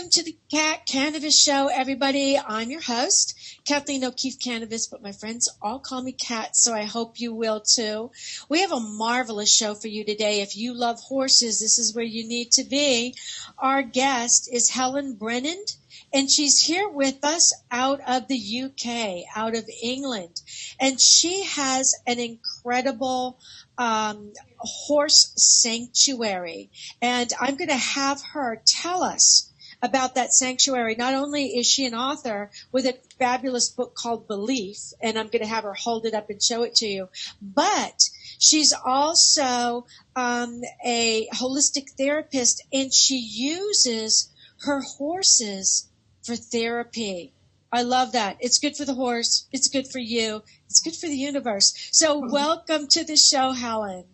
Welcome to the Kanavos Show, everybody. I'm your host, Kathleen O'Keefe Kanavos, but my friends all call me Kat, so I hope you will too. We have a marvelous show for you today. If you love horses, this is where you need to be. Our guest is Helen Brennand, and she's here with us out of the UK, out of England. And she has an incredible horse sanctuary. And I'm going to have her tell us about that sanctuary. Not only is she an author with a fabulous book called Belief, and I'm going to have her hold it up and show it to you, but she's also a holistic therapist, and she uses her horses for therapy. I love that. It's good for the horse. It's good for you. It's good for the universe. So welcome to the show, Helen.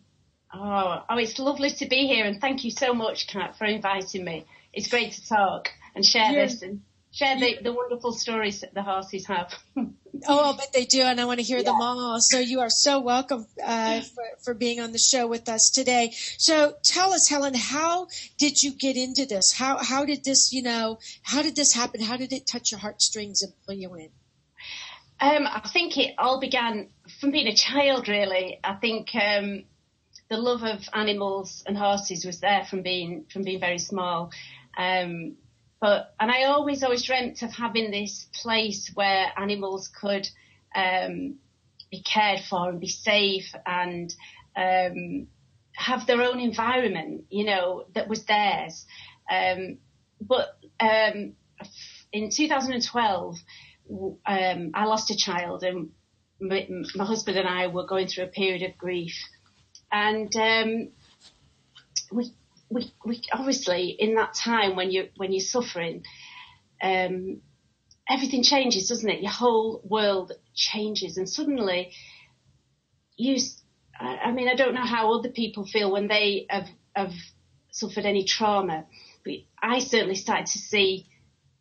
Oh, it's lovely to be here, and thank you so much, Kat, for inviting me. It's great to talk and share this and share the wonderful stories that the horses have. Oh, I bet they do, and I want to hear them all. So you are so welcome for being on the show with us today. So tell us, Helen, how did you get into this? How did this, how did this happen? How did it touch your heartstrings and pull you in? I think it all began from being a child, really. I think the love of animals and horses was there from being very small. And I always dreamt of having this place where animals could be cared for and be safe and have their own environment, that was theirs. But in 2012, I lost a child, and my husband and I were going through a period of grief. And we obviously, in that time when you're suffering, everything changes, doesn't it? Your whole world changes, and suddenly I don't know how other people feel when they have suffered any trauma, but I certainly started to see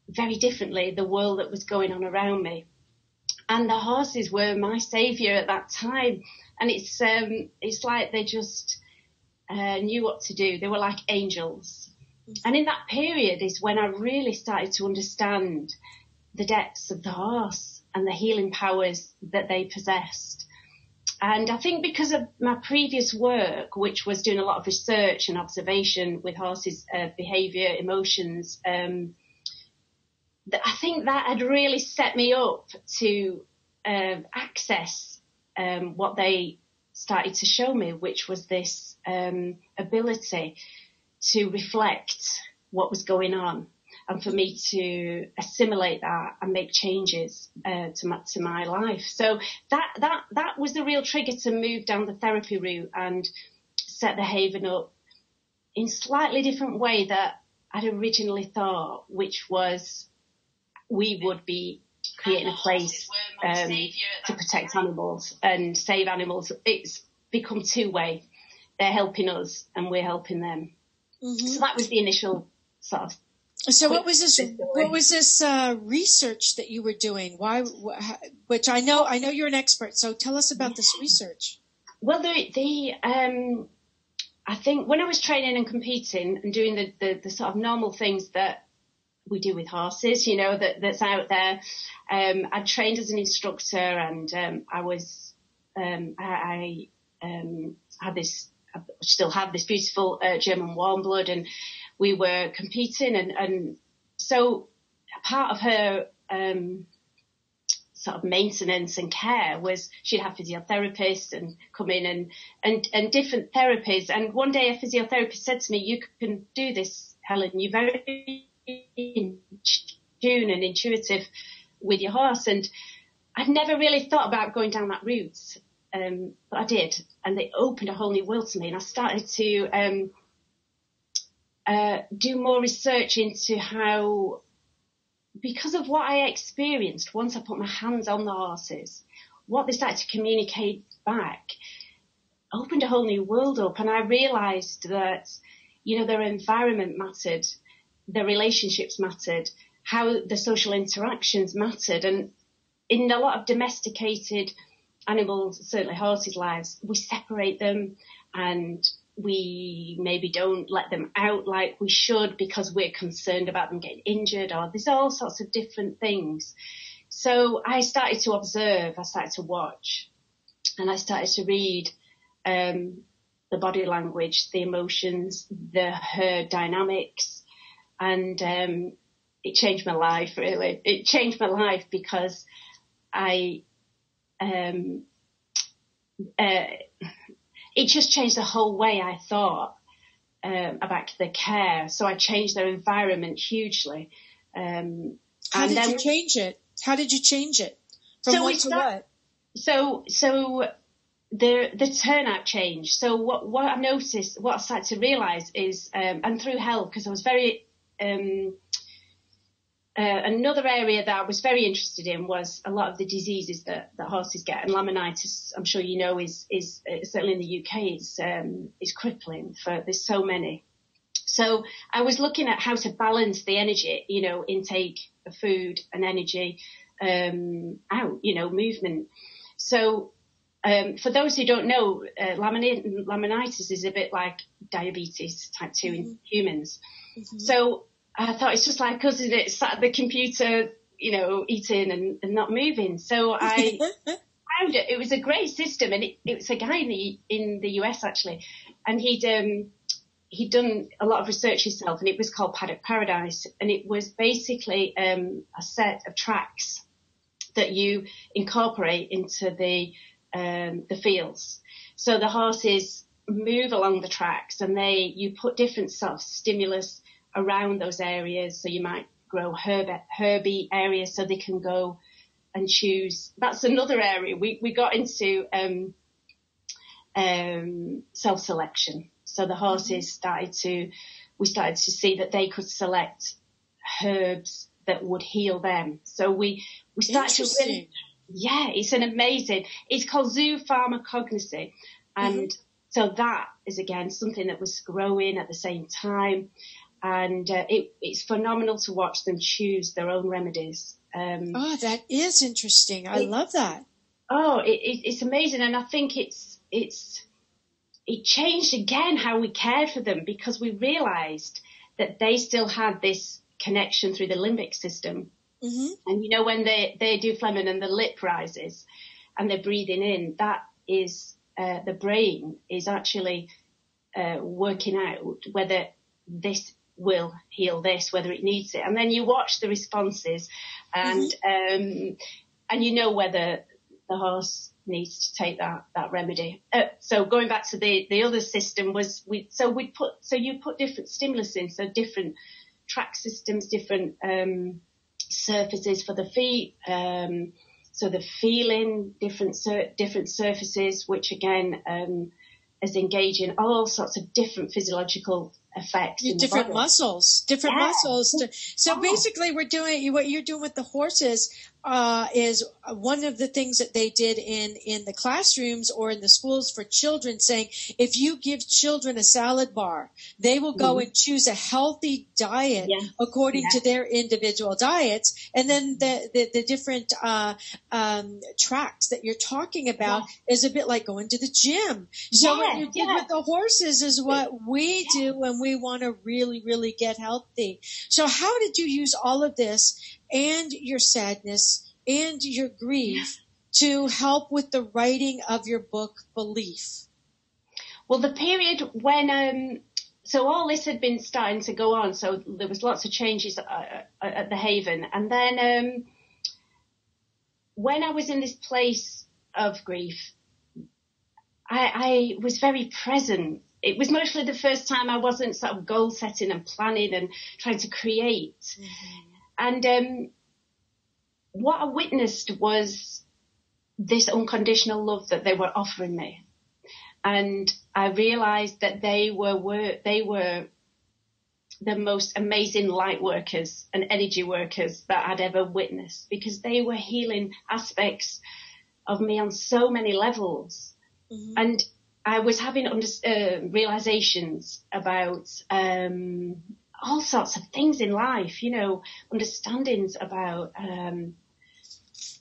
very differently the world that was going on around me. And the horses were my saviour at that time. And it's like they just knew what to do. They were like angels. And in that period is when I really started to understand the depths of the horse and the healing powers that they possessed. And I think because of my previous work, which was doing a lot of research and observation with horses' behaviour, emotions, I think that had really set me up to access what they started to show me, which was this ability to reflect what was going on, and for me to assimilate that and make changes to my life. So that was the real trigger to move down the therapy route and set the Haven up in slightly different way that I'd originally thought, which was we would be creating a place to protect animals and save animals. It's become two-way. They're helping us and we're helping them. Mm-hmm. So that was the initial sort of. So what was this research that you were doing? Which I know you're an expert. So tell us about this research. Well, I think when I was training and competing and doing the sort of normal things that we do with horses, that's out there. I trained as an instructor, and I still have this beautiful German warm blood, and we were competing, and so part of her sort of maintenance and care was she'd have physiotherapists and come in and different therapies. And one day a physiotherapist said to me, "You can do this, Helen. You're very in tune and intuitive with your horse." And I'd never really thought about going down that route, but I did, and it opened a whole new world to me. And I started to do more research into how, because of what I experienced once I put my hands on the horses, what they started to communicate back opened a whole new world up. And I realised that, their environment mattered, the relationships mattered, how the social interactions mattered. And in a lot of domesticated animals, certainly horses' lives, we separate them and we maybe don't let them out like we should because we're concerned about them getting injured, or there's all sorts of different things. So I started to observe, I started to watch, and I started to read the body language, the emotions, the herd dynamics, and it changed my life, really. It changed my life because it just changed the whole way I thought about the care. So I changed their environment hugely. How did you change it? How did you change it? From what to what? So the turnout changed. So what I noticed, what I started to realise is, and through health, because I was very, another area that I was very interested in was a lot of the diseases that horses get, and laminitis, I'm sure you know, is certainly in the UK is crippling. There's so many. So I was looking at how to balance the energy, intake of food and energy out, movement. So for those who don't know, laminitis is a bit like diabetes type 2 in humans. Mm-hmm. So I thought it's just like us, isn't it? Sat at the computer, eating and not moving. So I found it. It was a great system, and it was a guy in the US actually, and he'd done a lot of research himself, and it was called Paddock Paradise, and it was basically a set of tracks that you incorporate into the fields. So the horses move along the tracks, and you put different sort of stimulus around those areas. So you might grow herby areas so they can go and choose. That's another area. We got into self-selection. So the horses we started to see that they could select herbs that would heal them. So we started to really, it's an amazing, it's called zoopharmacognosy. And so that is again something that was growing at the same time. And it's phenomenal to watch them choose their own remedies. That is interesting. I love that. It's amazing. And I think it changed again how we cared for them, because we realised that they still had this connection through the limbic system. Mm-hmm. And when they do phlegming and the lip rises and they're breathing in, that is the brain is actually working out whether this will heal this, whether it needs it. And then you watch the responses and whether the horse needs to take that remedy. So going back to the other system was you put different stimulus in, so different track systems, different surfaces for the feet, so the feeling, different surfaces, which again is engaging all sorts of different physiological effects in different the body. muscles. So basically what you're doing with the horses is one of the things that they did in the classrooms or in the schools for children, saying if you give children a salad bar, they will go and choose a healthy diet according to their individual diets. And then the different tracks that you're talking about is a bit like going to the gym. So what you did with the horses is what we do when we want to really, really get healthy. So how did you use all of this and your sadness and your grief to help with the writing of your book, Belief? Well, the period when, so all this had been starting to go on, so there was lots of changes at the Haven. And then when I was in this place of grief, I was very present. It was mostly the first time I wasn't sort of goal setting and planning and trying to create. Mm-hmm. And what I witnessed was this unconditional love that they were offering me. And I realized that they were the most amazing light workers and energy workers that I'd ever witnessed, because they were healing aspects of me on so many levels. Mm-hmm. And I was having realizations about all sorts of things in life, understandings about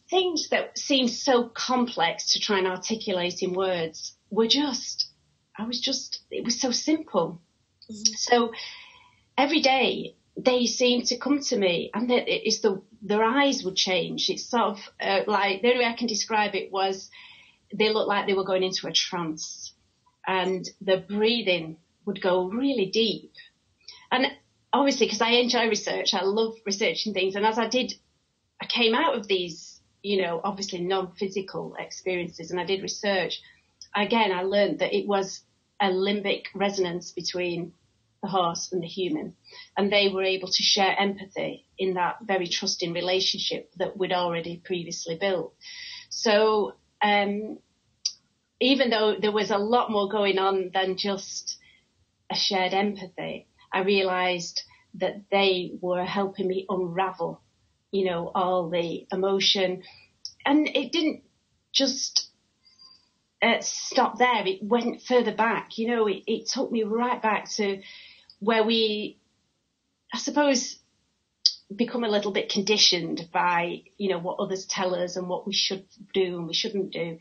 things that seemed so complex to try and articulate in words were just, it was so simple. Mm-hmm. So every day they seemed to come to me, and their eyes would change. It's sort of like, the only way I can describe it was they looked like they were going into a trance, and the breathing would go really deep. And obviously, because I enjoy research, I love researching things. And as I came out of these, obviously non-physical experiences, and I did research. Again, I learned that it was a limbic resonance between the horse and the human, and they were able to share empathy in that very trusting relationship that we'd already previously built. So even though there was a lot more going on than just a shared empathy, I realized that they were helping me unravel, all the emotion. And it didn't just stop there. It went further back. It took me right back to where we, I suppose, become a little bit conditioned by, what others tell us and what we should do and we shouldn't do.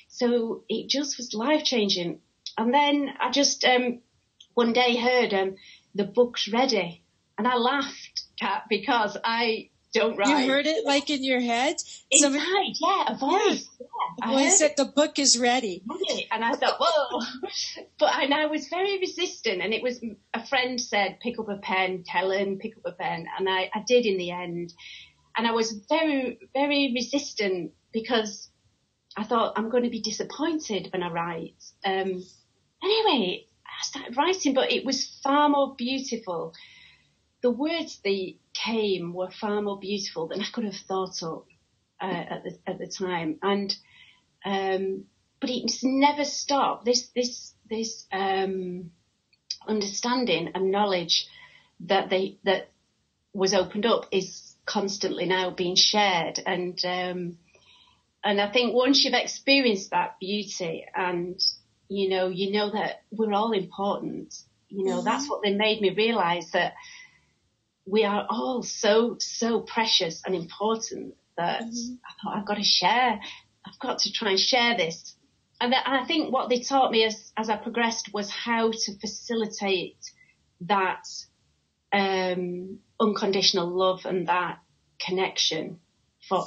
So it just was life-changing. And then I just one day heard the book's ready. And I laughed, Kat, because I don't write. You heard it like in your head? Inside, yeah, a voice. Yeah. A voice said the book is ready. And I thought, whoa. And I was very resistant. And it was, a friend said, pick up a pen, Helen, pick up a pen. And I did in the end. And I was very, very resistant because I thought, I'm going to be disappointed when I write. Anyway, I started writing, but it was far more beautiful. The words that came were far more beautiful than I could have thought of at the time. And but it's never stopped. This understanding and knowledge that was opened up is constantly now being shared. And I think once you've experienced that beauty, and you know that we're all important. Mm-hmm. That's what they made me realize, that we are all so precious and important that mm-hmm. I thought, I've got to share. I've got to try and share this. And I think what they taught me as I progressed was how to facilitate that unconditional love and that connection for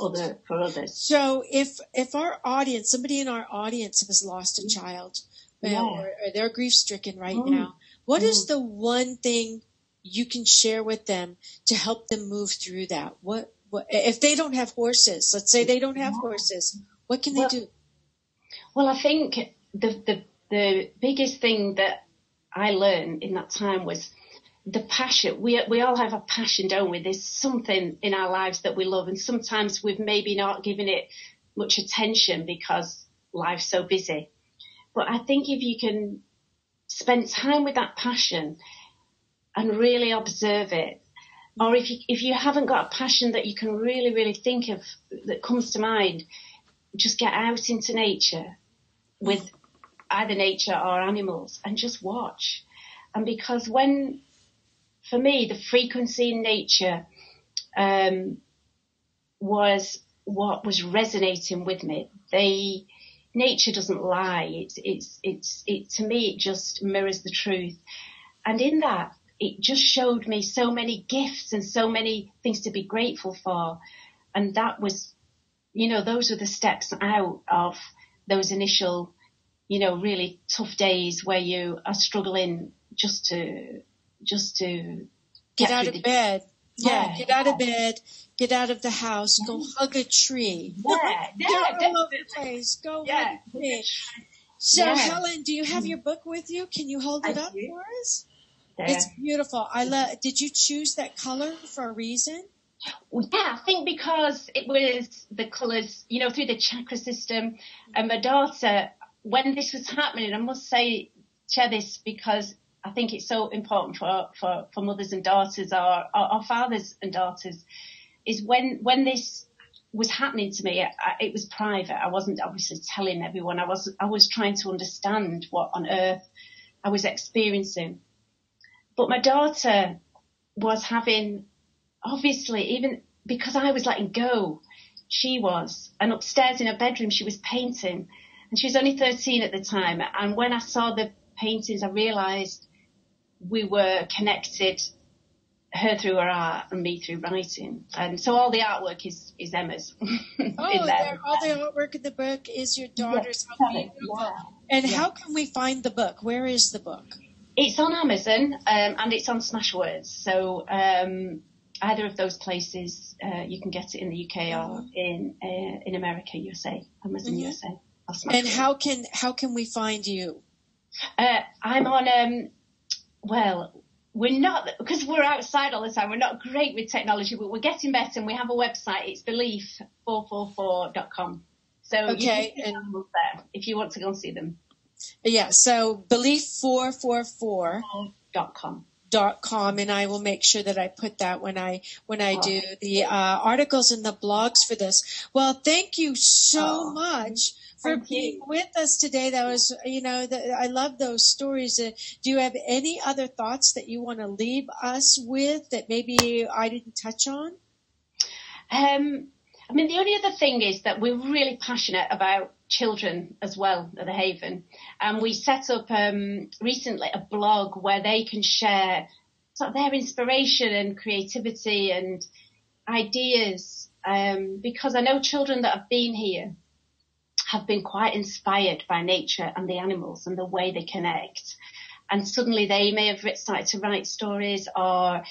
others. So if our audience, somebody in our audience has lost a child, or they're grief stricken right now, what is the one thing you can share with them to help them move through that? What if they don't have horses? Let's say they don't have horses. What can they do? Well, I think the biggest thing that I learned in that time was the passion. We all have a passion, don't we? There's something in our lives that we love, and sometimes we've maybe not given it much attention because life's so busy. But I think if you can spend time with that passion and really observe it, or if you haven't got a passion that you can really, really think of that comes to mind, just get out into nature with either nature or animals and just watch. And because for me, the frequency in nature was what was resonating with me. Nature doesn't lie. It to me, it just mirrors the truth. And in that, it just showed me so many gifts and so many things to be grateful for. And that was, those were the steps out of those initial, really tough days where you are struggling just to get out of bed. Yeah, get out of bed, get out of the house, go hug a tree. Go all over the place. Go hug a tree. So, Helen, do you have your book with you? Can you hold it up for us? Yeah. It's beautiful. Did you choose that color for a reason? Well, yeah, I think because it was the colours, through the chakra system. And my daughter, when this was happening, I must share this because I think it's so important for mothers and daughters or fathers and daughters, is when this was happening to me, it was private. I wasn't obviously telling everyone. I was trying to understand what on earth I was experiencing. But my daughter was having, obviously, even because I was letting go, she was. And upstairs in her bedroom, she was painting. And she was only 13 at the time. And when I saw the paintings, I realised we were connected, her through her art and me through writing. And so all the artwork is Emma's. Oh, all the artwork in the book is your daughter's. Yes, How beautiful. yeah. And how can we find the book? Where is the book? It's on Amazon, and it's on Smashwords. So either of those places, you can get it in the UK or in America, USA, Amazon USA. And how can we find you? I'm on, we're not, because we're outside all the time, we're not great with technology, but we're getting better, and we have a website. It's belief444.com. So you can see them up there if you want to go and see them. Yeah, so belief444.com. And I will make sure that I put that when I do the articles and the blogs for this. Well, thank you so much for being with us today. That was, I love those stories. Do you have any other thoughts that you want to leave us with that maybe I didn't touch on? The only other thing is that we're really passionate about children as well at the Haven. And we set up recently a blog where they can share sort of their inspiration and creativity and ideas, because I know children that have been here have been quite inspired by nature and the animals and the way they connect. And suddenly they may have started to write stories, or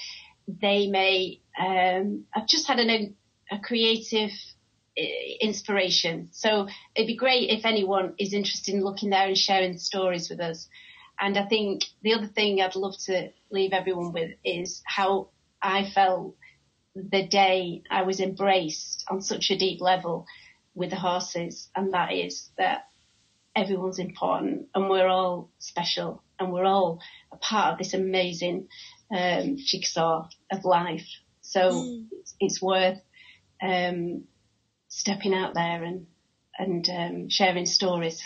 they may have just had a creative inspiration. So it'd be great if anyone is interested in looking there and sharing stories with us. And I think the other thing I'd love to leave everyone with is how I felt the day I was embraced on such a deep level with the horses, and that is that everyone's important and we're all special and we're all a part of this amazing jigsaw of life. So it's worth stepping out there and sharing stories.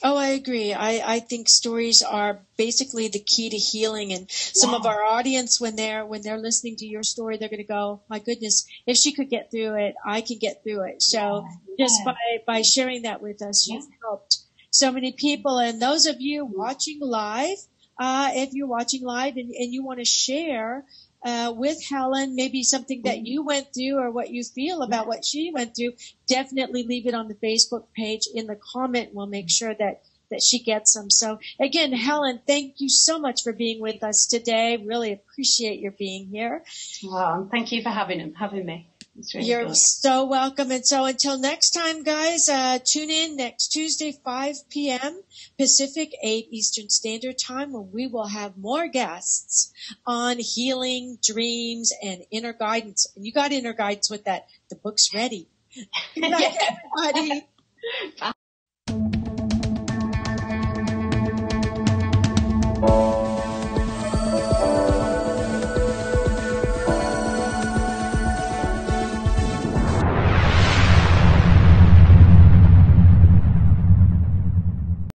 Oh, I agree. I think stories are basically the key to healing. And some of our audience, when they're listening to your story, they're going to go, my goodness, if she could get through it, I could get through it. So just by sharing that with us, you've helped so many people. And those of you watching live, if you're watching live and you want to share with Helen, maybe something that you went through or what you feel about what she went through, definitely leave it on the Facebook page in the comment. We'll make sure that she gets them. So again, Helen, thank you so much for being with us today. Really appreciate your being here. Well, thank you for having me. You're good. So welcome. And so until next time, guys, tune in next Tuesday, 5 p.m. Pacific, 8 Eastern Standard Time, when we will have more guests on healing, dreams, and inner guidance. And you got inner guidance with that. The book's ready. Good night, everybody. Bye.